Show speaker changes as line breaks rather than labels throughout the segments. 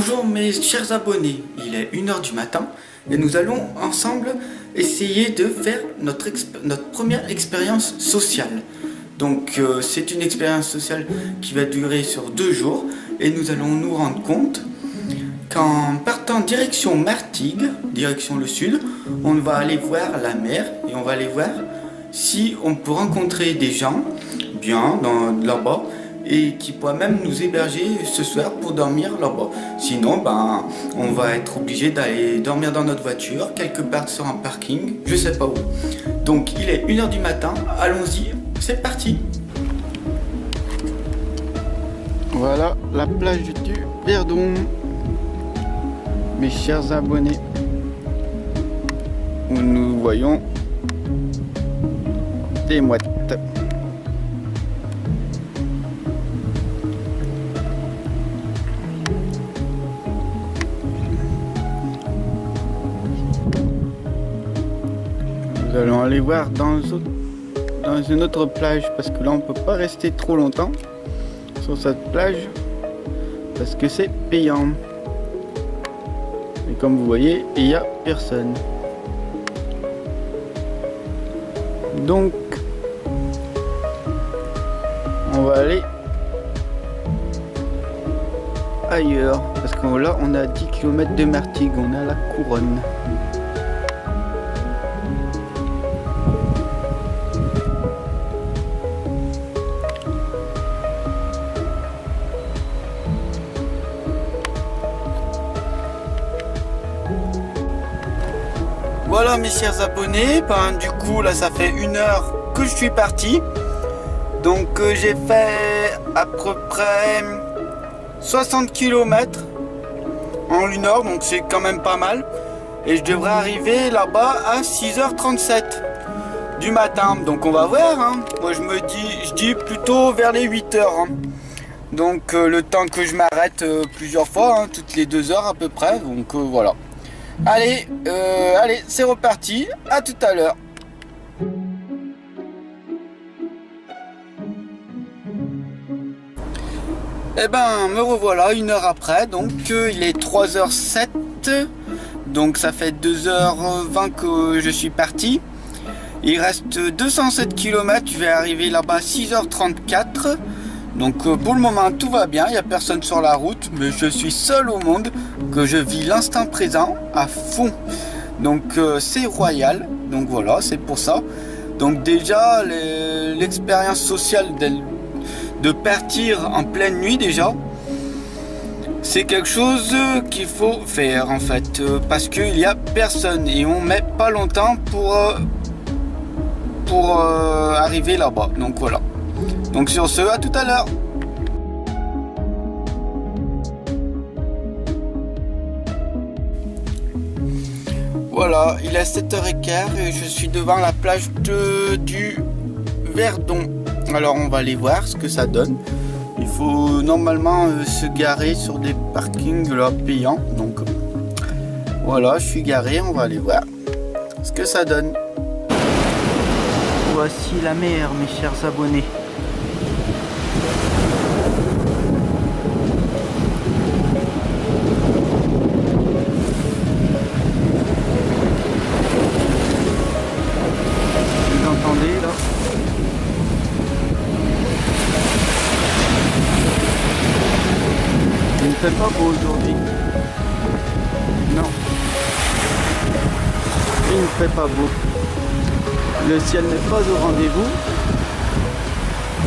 Bonjour mes chers abonnés, il est 1h du matin et nous allons ensemble essayer de faire notre première expérience sociale. Donc c'est une expérience sociale qui va durer sur 2 jours et nous allons nous rendre compte qu'en partant direction Martigues, direction le sud, on va aller voir la mer et on va aller voir si on peut rencontrer des gens bien là-bas et qui pourraient même nous héberger ce soir pour dormir là-bas. Sinon, on va être obligé d'aller dormir dans notre voiture, quelque part sur un parking, je sais pas où. Donc il est 1h du matin, allons-y, c'est parti. Voilà la plage du Verdon, mes chers abonnés, où nous voyons des mouettes. Nous allons aller voir dans une autre plage parce que là on peut pas rester trop longtemps sur cette plage parce que c'est payant. Et comme vous voyez, il n'y a personne. Donc on va aller ailleurs parce que là on a 10 km de Martigues, on a la couronne. Voilà mes chers abonnés, du coup là ça fait 1h que je suis parti. Donc j'ai fait à peu près 60 km en 1h, donc c'est quand même pas mal. Et je devrais arriver là-bas à 6h37 du matin. Donc on va voir, hein. Moi je dis plutôt vers les 8h. Hein. Donc le temps que je m'arrête plusieurs fois, hein, toutes les 2 heures à peu près. Donc voilà. Allez, c'est reparti, à tout à l'heure. Eh ben, me revoilà 1h après, donc il est 3h07, donc ça fait 2h20 que je suis parti. Il reste 207 km, je vais arriver là-bas à 6h34. Donc pour le moment tout va bien, il n'y a personne sur la route, mais je suis seul au monde, que je vis l'instant présent à fond. Donc c'est royal, donc voilà, c'est pour ça. Donc déjà l'expérience sociale de partir en pleine nuit déjà, c'est quelque chose qu'il faut faire en fait, parce qu'il n'y a personne et on met pas longtemps pour arriver là-bas, donc voilà. Donc sur ce, à tout à l'heure. Voilà, il est 7h15 et je suis devant la plage du Verdon. Alors on va aller voir ce que ça donne. Il faut normalement se garer sur des parkings là payants. Donc voilà, je suis garé, on va aller voir ce que ça donne. Voici la mer, mes chers abonnés. Là. Il ne fait pas beau aujourd'hui. Non. Il ne fait pas beau. Le ciel n'est pas au rendez-vous.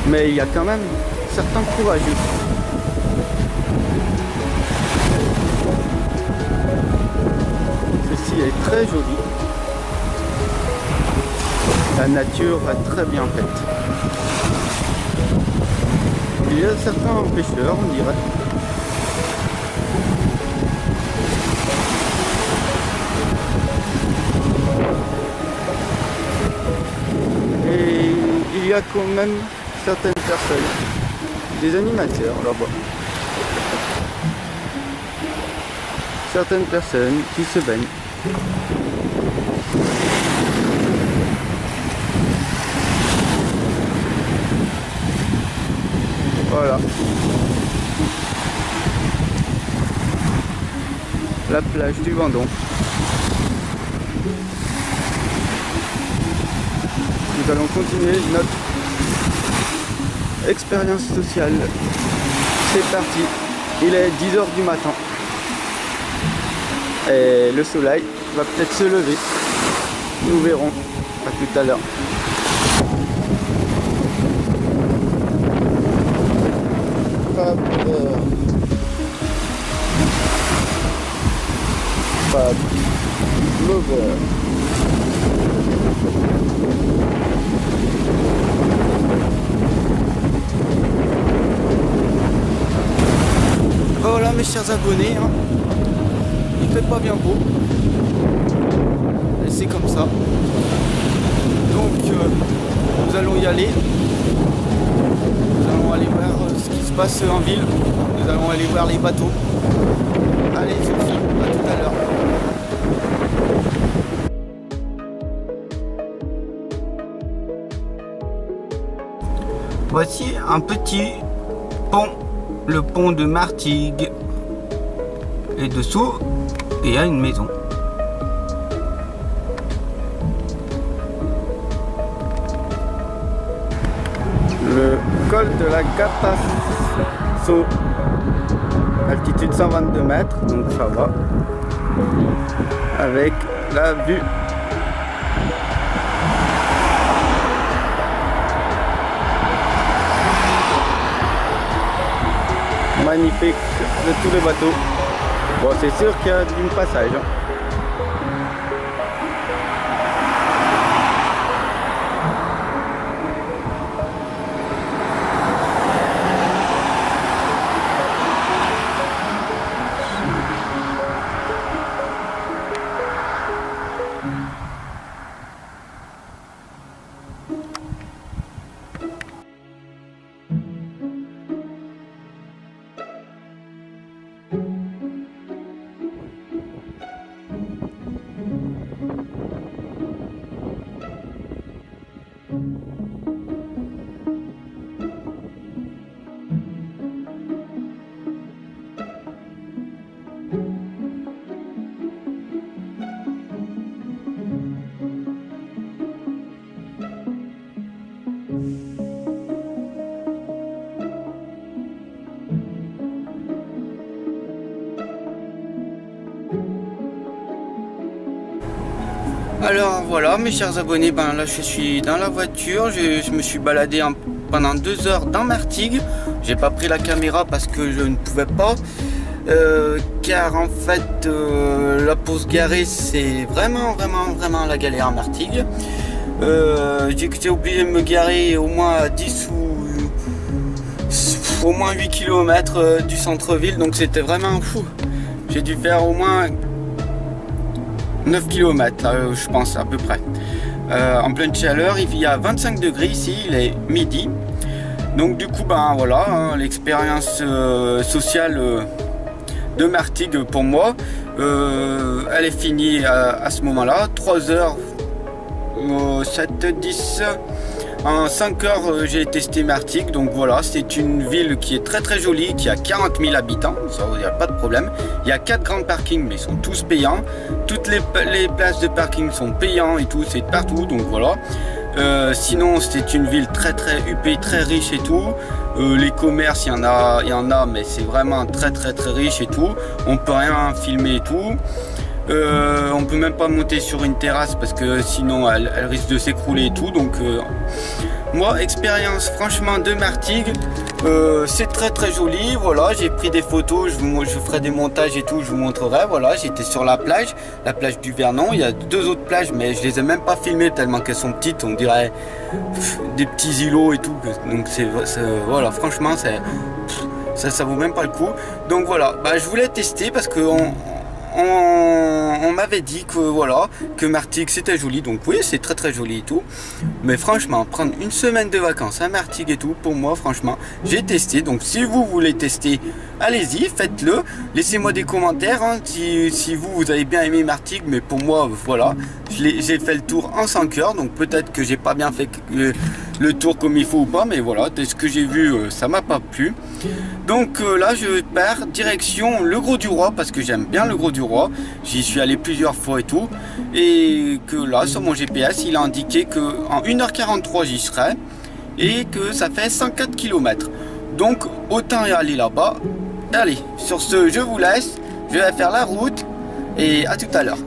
Mais il y a quand même certains courageux. Ceci est très joli. La nature va très bien faite. Il y a certains pêcheurs, on dirait. Et il y a quand même certaines personnes, des animateurs là-bas. Certaines personnes qui se baignent. Voilà. la plage du Vendon. Nous allons continuer notre expérience sociale. C'est parti, il est 10h du matin et le soleil va peut-être se lever, nous verrons, à tout à l'heure. Fab Lover. Voilà mes chers abonnés, hein. Il fait pas bien beau, et c'est comme ça. Donc nous allons y aller. Nous allons aller voir ce qui se passe en ville. Nous allons aller voir les bateaux. Allez Sophie, à tout à l'heure. Voici un petit pont, le pont de Martigues. Et dessous, il y a une maison. Le col de la Gatasso, altitude 122 mètres, donc ça va, avec la vue. Magnifique de tous les bateaux. Bon, c'est sûr qu'il y a du passage. Alors voilà mes chers abonnés, ben là je suis dans la voiture, je me suis baladé pendant 2 heures dans Martigues. J'ai pas pris la caméra parce que je ne pouvais pas, car en fait là pour se garer c'est vraiment la galère à Martigues. J'ai obligé de me garer au moins à 10 ou au moins 8 km du centre-ville, donc c'était vraiment fou. J'ai dû faire au moins 9 km, je pense à peu près. En pleine chaleur, il y a 25 degrés ici, il est midi. Donc du coup, ben voilà, hein, l'expérience sociale de Martigues pour moi, elle est finie à ce moment-là. 3 heures, 7, 10, en 5 heures j'ai testé Martigues. Donc voilà, c'est une ville qui est très jolie, qui a 40 000 habitants, ça il n'y a pas de problème. Il y a 4 grands parkings, mais ils sont tous payants. Toutes les places de parking sont payantes et tout, c'est partout, donc voilà. Sinon c'est une ville très huppée, très riche et tout. Les commerces, il y en a, mais c'est vraiment très riche et tout. On peut rien filmer et tout. On peut même pas monter sur une terrasse parce que sinon elle risque de s'écrouler et tout. Donc moi, expérience franchement de Martigues, c'est très joli. Voilà, j'ai pris des photos, je ferai des montages et tout, je vous montrerai. Voilà, j'étais sur la plage du Vernon. Il y a 2 autres plages, mais je les ai même pas filmées tellement qu'elles sont petites. On dirait des petits îlots et tout. Donc voilà, franchement, ça vaut même pas le coup. Donc voilà, bah, je voulais tester parce que on m'avait dit que voilà, que Martigues c'était joli, donc oui c'est très joli et tout, mais franchement prendre une semaine de vacances à Martigues et tout, pour moi franchement j'ai testé. Donc si vous voulez tester, allez-y, faites-le, laissez-moi des commentaires, hein, si vous avez bien aimé Martigues. Mais pour moi voilà, j'ai fait le tour en 5 heures, donc peut-être que j'ai pas bien fait le tour comme il faut ou pas, mais voilà, de ce que j'ai vu, ça m'a pas plu. Donc là, je pars direction le Grau du Roi parce que j'aime bien le Grau du Roi. J'y suis allé plusieurs fois et tout. Et que là, sur mon GPS, il a indiqué qu'en 1h43, j'y serai et que ça fait 104 km. Donc, autant y aller là-bas. Allez, sur ce, je vous laisse. Je vais faire la route et à tout à l'heure.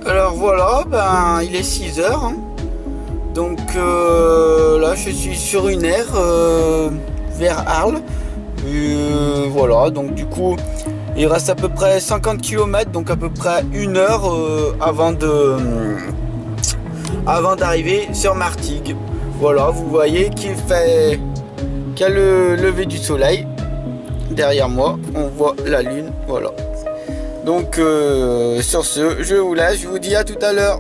Alors voilà, ben il est 6 heures. Hein. Donc là je suis sur une aire vers Arles. Voilà, donc du coup il reste à peu près 50 km, donc à peu près 1 heure avant d'arriver sur Martigues. Voilà, vous voyez qu'il y a le lever du soleil derrière moi. On voit la lune, voilà. Donc sur ce, je vous laisse, je vous dis à tout à l'heure.